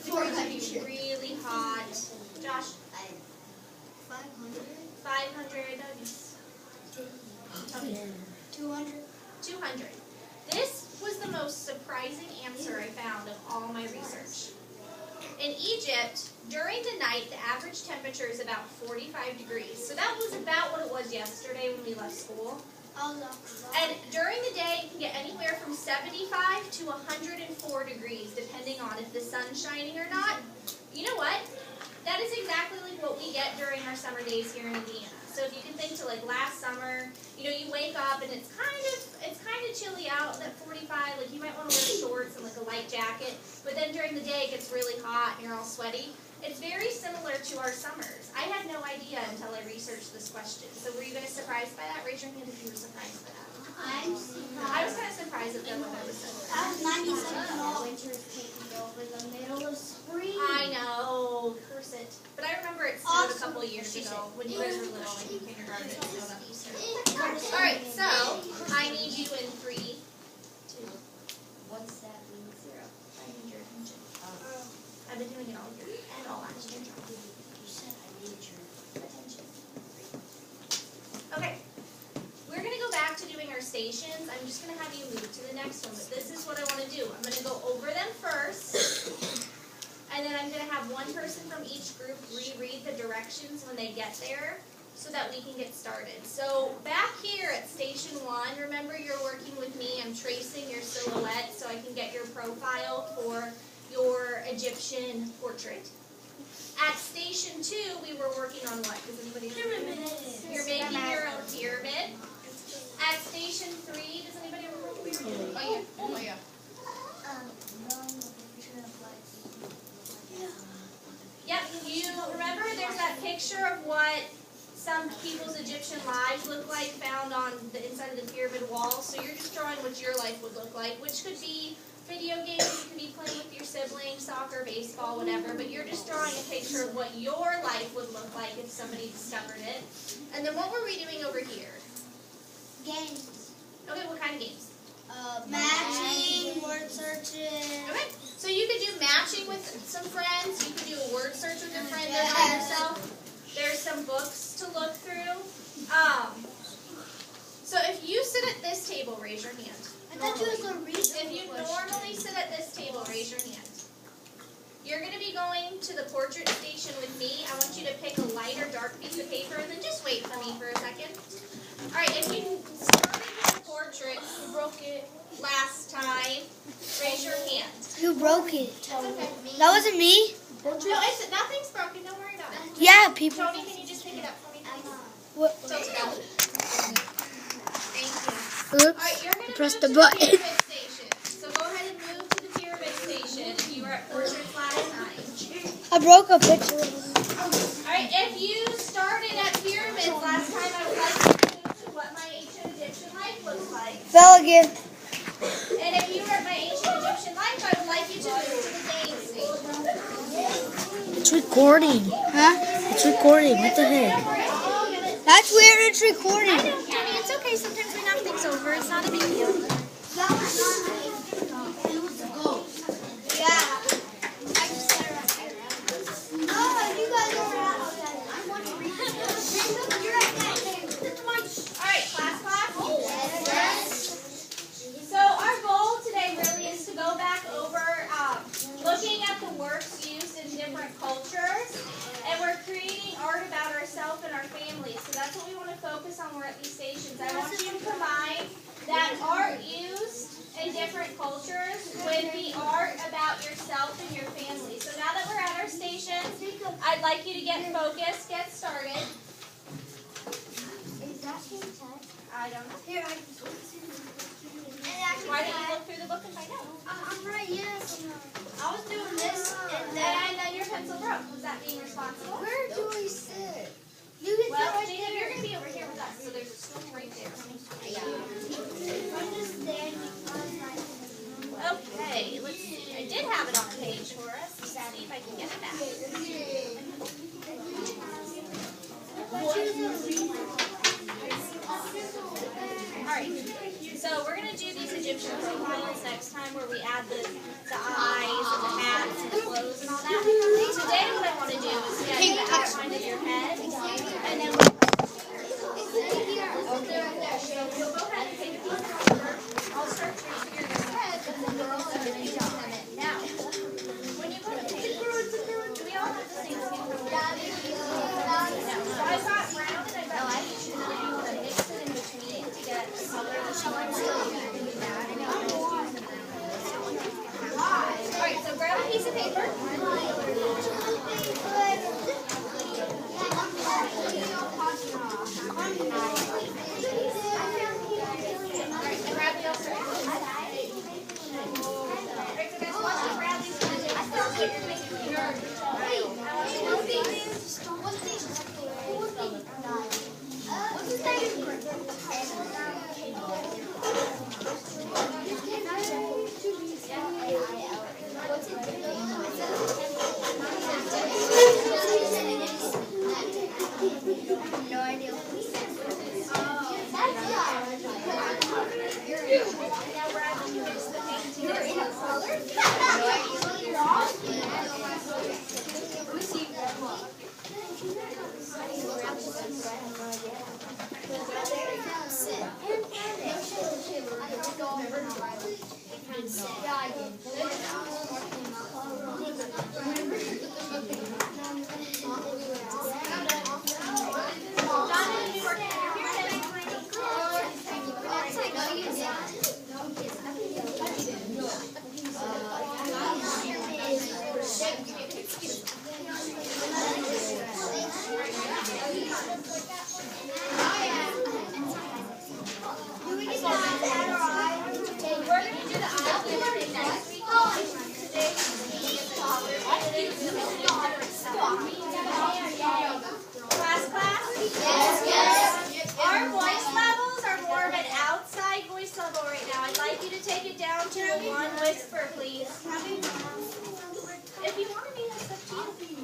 It's going to be really hot. Josh? 500. 500. That would be 200. 200. This was the most surprising answer I found of all my research. In Egypt, during the night, the average temperature is about 45 degrees. So that was about what it was yesterday when we left school. And during the day, it can get anywhere from 75 to 104 degrees, depending on if the sun's shining or not. You know what? That is exactly like what we get during our summer days here in Indiana. So if you can think to like last summer, you wake up and it's kind of chilly out at 45. Like you might want to wear shorts and like a light jacket. But then during the day, it gets really hot and you're all sweaty. It's very similar to our summers. I had no idea until I researched this question. So were you guys surprised by that? Raise your hand if you were surprised by that. I was kind of surprised at that when I was saying I was 97 winter is taking over the middle of spring. I know. Curse it. But I remember it snowed a couple of years ago when you guys were little, like in kindergarten, it snowed on Easter. Alright, so I need you in 3, 2, 1, 7, 0. I need your attention. I've been doing it all year and all last year. You said I need your Attention. Okay. We're going to go back to doing our stations. I'm just going to have you move to the next one, but this is what I want to do. I'm going to go over them first, and then I'm going to have one person from each group reread the directions when they get there so that we can get started. So back here at Station 1, remember you're working with me. I'm tracing your silhouette so I can get your profile for your Egyptian portrait. At Station 2, we were working on what? Does anybody know? Pyramids. You're making your own pyramid. At Station 3, does anybody remember what we were doing? Oh yeah. Yep, you remember there's that picture of what some people's Egyptian lives look like found on the inside of the pyramid wall. So you're just drawing what your life would look like, which could be video games, you could be playing with your siblings, soccer, baseball, whatever, but you're just drawing a picture of what your life would look like if somebody discovered it. And then what were we doing over here? Games. Okay, what kind of games? Matching, word searching. Okay, so you could do matching with some friends, you could do a word search with a friend or by yourself. There's some books to look through. So if you sit at this table, raise your hand. I thought you was a reason. If you normally sit at this table, raise your hand. You're going to be going to the portrait station with me. I want you to pick a light or dark piece of paper and then just wait for me for a second. All right, if you started with the portrait, you broke it last time, raise your hand. Who broke it? That's okay. That wasn't me. No, nothing's broken. Don't worry about it. Yeah, people. Tony, can you just pick it up for me, please? What? So go. Thank you. Oops. All right, you're going to Press move the to button. the pyramid station. So go ahead and move to the pyramid station if you were at portraits last time. I broke a picture. All right, if you started at pyramids last time, I would like you to move to what my ancient Egyptian life looks like. Fell again. And if you were at my ancient Egyptian life, I would like you to move to the game station. It's recording. Huh? It's recording. What the heck? That's weird. It's recording. I know, Kenny, it's okay. Sometimes we knock things over. It's not a big deal. Yeah. Oh, you guys are out. All right, class. So our goal today really is to go back over looking at the works used in different cultures, and we're creating art about ourselves and our families. So that's what we want to focus on. We're at these stations. I want you to combine that art used in different cultures with the art about yourself and your family. So now that we're at our stations, I'd like you to get focused, get started. Is that inside? I don't know. Here, Why don't you look through the book and find out? I'm right, yes. I was doing this, and then And then your pencil broke. Was that being responsible? where do we sit? You can Well, sit right Jacob, there. you're going to be over here with us, so there's a stool right there. I'm just standing on my. Okay, let's see. I did have it on the page for us. Let's see if I can get it back. Alright, so we're going to do these Egyptian profiles next time where we add the eyes and the hats and the clothes and all piece of paper. Whisper, please. If you want to be, that's up to you.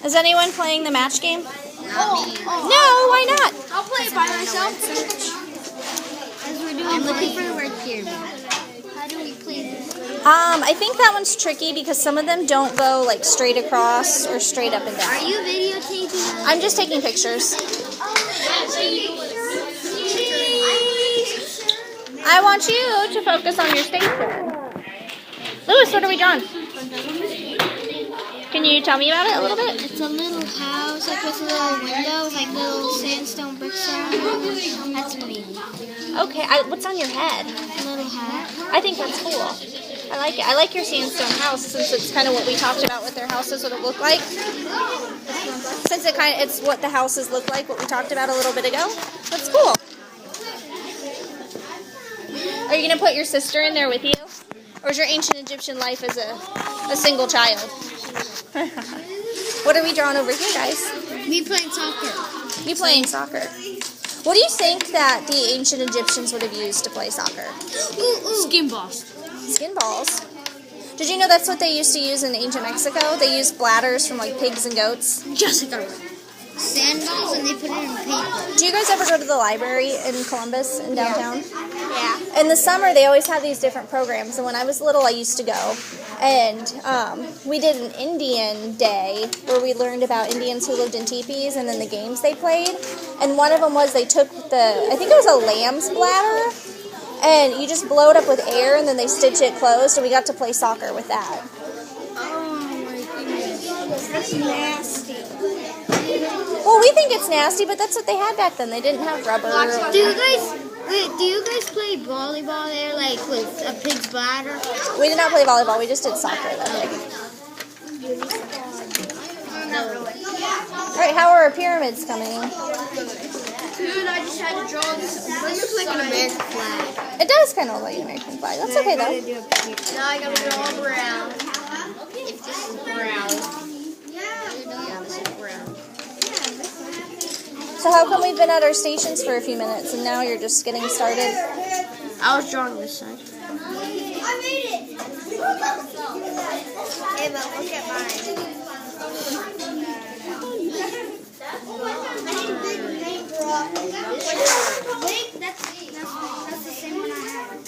Is anyone playing the match game? No, why not? I'll play it by myself. As we're doing, I'm looking for the word here. How do we play this? I think that one's tricky because some of them don't go like straight across or straight up and down. Are you videotaping? I'm just taking pictures. I want you to focus on your station. Lewis, what are we drawing? Can you tell me about it a little bit? It's a little house, like with a little window, with like little sandstone bricks around it. That's me. Okay, what's on your head? A little hat. I think that's cool. I like it. I like your sandstone house since it's kind of what we talked about with their houses would look like. Since it's what the houses look like, what we talked about a little bit ago. That's cool. Are you going to put your sister in there with you? Or is your ancient Egyptian life as a single child? What are we drawing over here, guys? Me playing soccer. You playing soccer. What do you think that the ancient Egyptians would have used to play soccer? Skin balls. Skin balls. Did you know that's what they used to use in ancient Mexico? They used bladders from like pigs and goats. Jessica. Sandals, and they put it in paper. Do you guys ever go to the library in Columbus, in downtown? Yeah. In the summer, they always have these different programs, and when I was little, I used to go. And we did an Indian day where we learned about Indians who lived in teepees and then the games they played. And one of them was they took I think it was a lamb's bladder, and you just blow it up with air, and then they stitch it closed, and we got to play soccer with that. Oh my goodness. That's nasty. Well, we think it's nasty, but that's what they had back then. They didn't have rubber. Do you guys play volleyball there, like with a pig's bladder? We did not play volleyball. We just did soccer that day. All right, how are our pyramids coming? Dude, I just had to draw this. It looks like an American flag. It does kind of look like an American flag. That's okay, though. Now I gotta draw brown. If this is brown. Yeah, this is brown. So how come we've been at our stations for a few minutes and now you're just getting started? I was drawing this side. I made it! Hey, but look at mine. That's the same one I have.